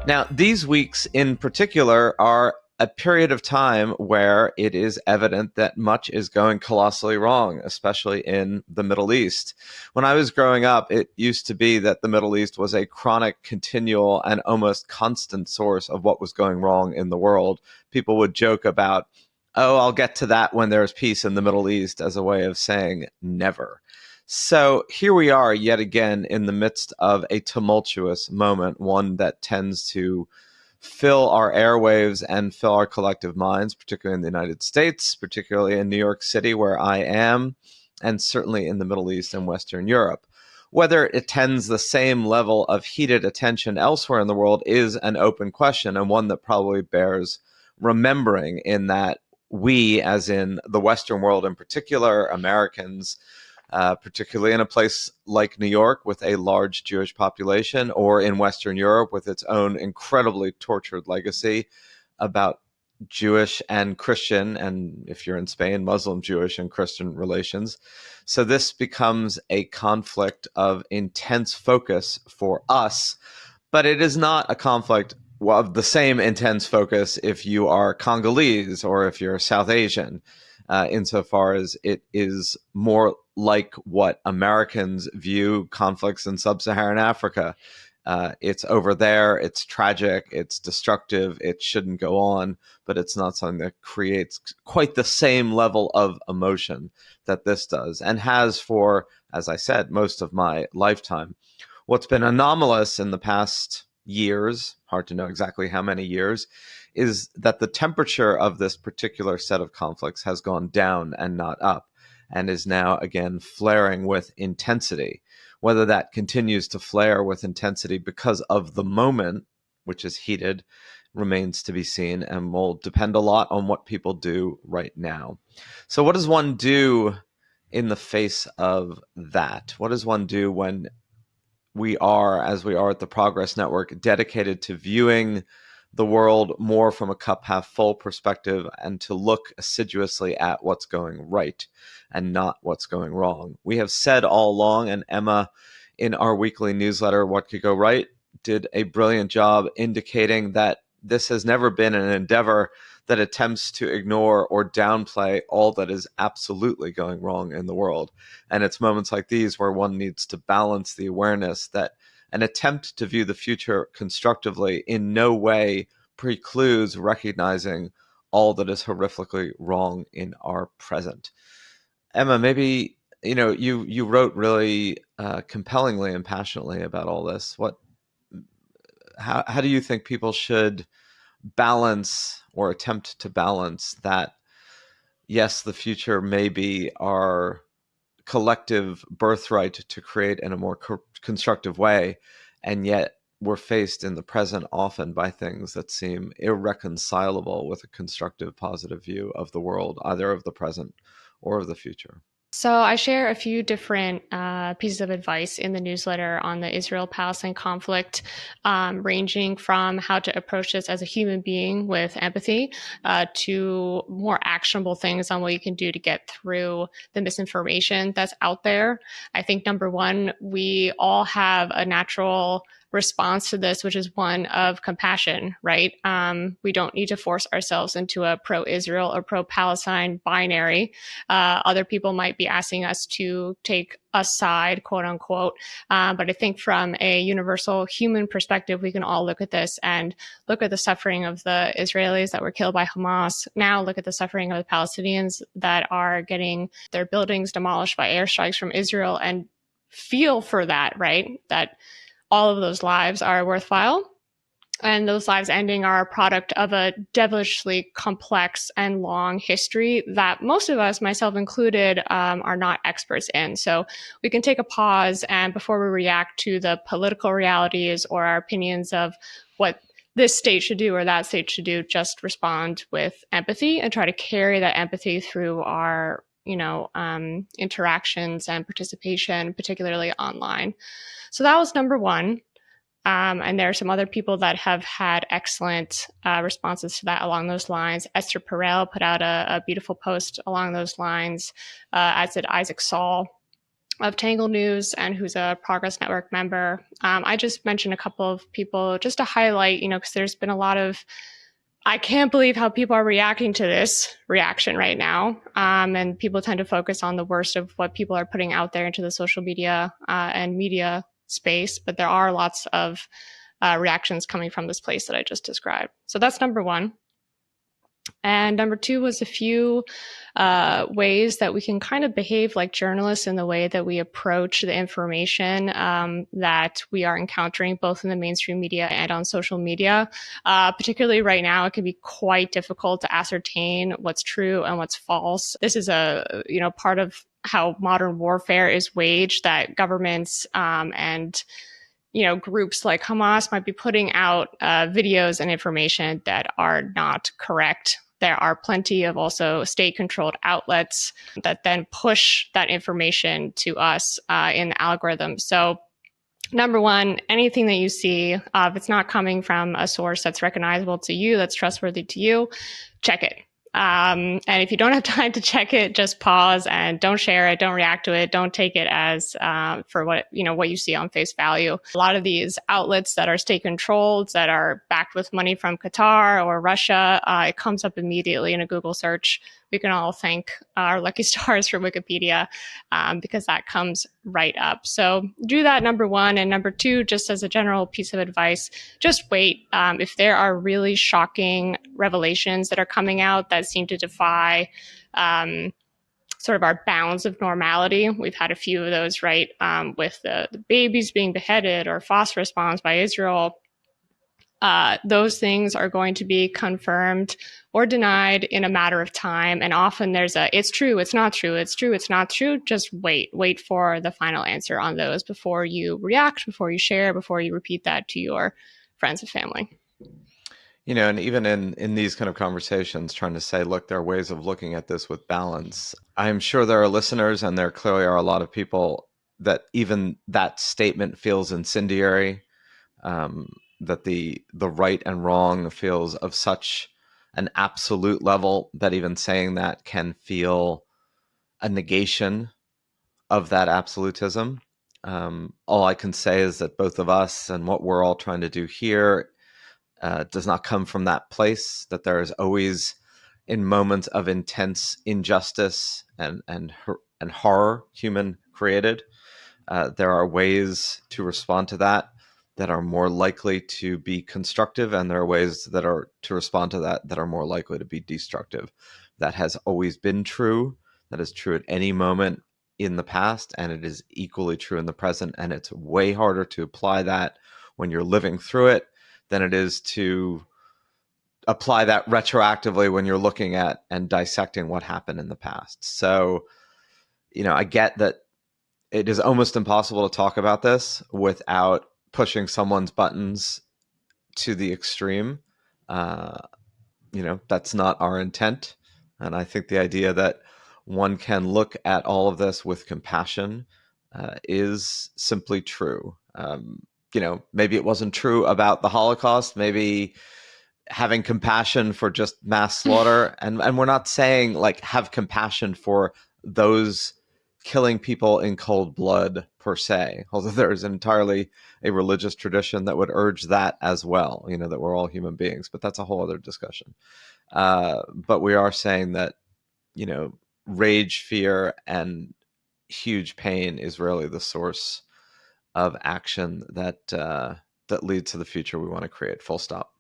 Now, these weeks in particular are a period of time where it is evident that much is going colossally wrong, especially in the Middle East. When I was growing up, it used to be that the Middle East was a chronic, continual, and almost constant source of what was going wrong in the world. People would joke about, oh, I'll get to that when there's peace in the Middle East, as a way of saying never. So here we are yet again in the midst of a tumultuous moment, one that tends to fill our airwaves and fill our collective minds, particularly in the United States, particularly in New York City, where I am, and certainly in the Middle East and Western Europe. Whether it attends the same level of heated attention elsewhere in the world is an open question, and one that probably bears remembering, in that we, as in the Western world in particular, Americans, particularly in a place like New York with a large Jewish population, or in Western Europe with its own incredibly tortured legacy about Jewish and Christian, and if you're in Spain, Muslim, Jewish, and Christian relations. So this becomes a conflict of intense focus for us, but it is not a conflict of the same intense focus if you are Congolese or if you're South Asian, insofar as it is more like what Americans view conflicts in sub-Saharan Africa. It's over there, it's tragic, it's destructive, it shouldn't go on, but it's not something that creates quite the same level of emotion that this does, and has for, as I said, most of my lifetime. What's been anomalous in the past years, hard to know exactly how many years, is that the temperature of this particular set of conflicts has gone down and not up, and is now again flaring with intensity. Whether that continues to flare with intensity because of the moment, which is heated, remains to be seen, and will depend a lot on what people do right now. So what does one do in the face of that? What does one do when we are, as we are at the Progress Network, dedicated to viewing the world more from a cup half full perspective, and to look assiduously at what's going right and not what's going wrong? We have said all along, and Emma, in our weekly newsletter, What Could Go Right, did a brilliant job indicating that this has never been an endeavor that attempts to ignore or downplay all that is absolutely going wrong in the world. And it's moments like these where one needs to balance the awareness that an attempt to view the future constructively in no way precludes recognizing all that is horrifically wrong in our present. Emma, maybe you wrote really compellingly and passionately about all this. How do you think people should balance, or attempt to balance, that yes, the future may be our collective birthright to create in a more constructive way, and yet we're faced in the present often by things that seem irreconcilable with a constructive, positive view of the world, either of the present or of the future? So I share a few different pieces of advice in the newsletter on the Israel-Palestine conflict, ranging from how to approach this as a human being with empathy, to more actionable things on what you can do to get through the misinformation that's out there. I think number one, we all have a natural response to this, which is one of compassion, right? We don't need to force ourselves into a pro-Israel or pro-Palestine binary. Other people might be asking us to take a side, quote unquote. But I think from a universal human perspective, we can all look at this and look at the suffering of the Israelis that were killed by Hamas. Now look at the suffering of the Palestinians that are getting their buildings demolished by airstrikes from Israel, and feel for that, right? That all of those lives are worthwhile. And those lives ending are a product of a devilishly complex and long history that most of us, myself included, are not experts in. So we can take a pause, and before we react to the political realities or our opinions of what this state should do or that state should do, just respond with empathy and try to carry that empathy through our interactions and participation, particularly online. So that was number one. And there are some other people that have had excellent responses to that along those lines. Esther Perel put out a beautiful post along those lines, as did Isaac Saul. of Tangle News and who's a Progress Network member. I just mentioned a couple of people just to highlight, because there's been a lot of, I can't believe how people are reacting to this reaction right now. And people tend to focus on the worst of what people are putting out there into the social media and media space. But there are lots of reactions coming from this place that I just described. So that's number one. And number two was a few ways that we can kind of behave like journalists in the way that we approach the information that we are encountering, both in the mainstream media and on social media. Particularly right now, it can be quite difficult to ascertain what's true and what's false. This is a part of how modern warfare is waged, that governments and groups like Hamas might be putting out videos and information that are not correct. There are plenty of also state-controlled outlets that then push that information to us in the algorithm. So number one, anything that you see, if it's not coming from a source that's recognizable to you, that's trustworthy to you, check it. And if you don't have time to check it, just pause and don't share it, don't react to it, don't take it as for what you see on face value. A lot of these outlets that are state controlled, that are backed with money from Qatar or Russia, it comes up immediately in a Google search. We can all thank our lucky stars for Wikipedia because that comes right up. So do that, number one. And number two, just as a general piece of advice, just wait. If there are really shocking revelations that are coming out that seem to defy sort of our bounds of normality. We've had a few of those, right, with the babies being beheaded or phosphorus bombs by Israel. Those things are going to be confirmed or denied in a matter of time. And often there's it's true, it's not true, it's true, it's not true. Just wait for the final answer on those before you react, before you share, before you repeat that to your friends and family. And even in these kind of conversations, trying to say, look, there are ways of looking at this with balance. I'm sure there are listeners, and there clearly are a lot of people that even that statement feels incendiary, that the right and wrong feels of such an absolute level that even saying that can feel a negation of that absolutism. All I can say is that both of us and what we're all trying to do here does not come from that place, that there is always, in moments of intense injustice and horror, human created, there are ways to respond to that are more likely to be constructive, and there are ways that are to respond to that are more likely to be destructive. That has always been true. That is true at any moment in the past, and it is equally true in the present. And it's way harder to apply that when you're living through it than it is to apply that retroactively when you're looking at and dissecting what happened in the past. So, I get that it is almost impossible to talk about this without pushing someone's buttons to the extreme. That's not our intent. And I think the idea that one can look at all of this with compassion is simply true. Maybe it wasn't true about the Holocaust. Maybe having compassion for just mass slaughter, and we're not saying like have compassion for those killing people in cold blood per se, although there is entirely a religious tradition that would urge that as well, that we're all human beings, but that's a whole other discussion. But we are saying that, rage, fear, and huge pain is really the source of action that leads to the future we want to create, full stop.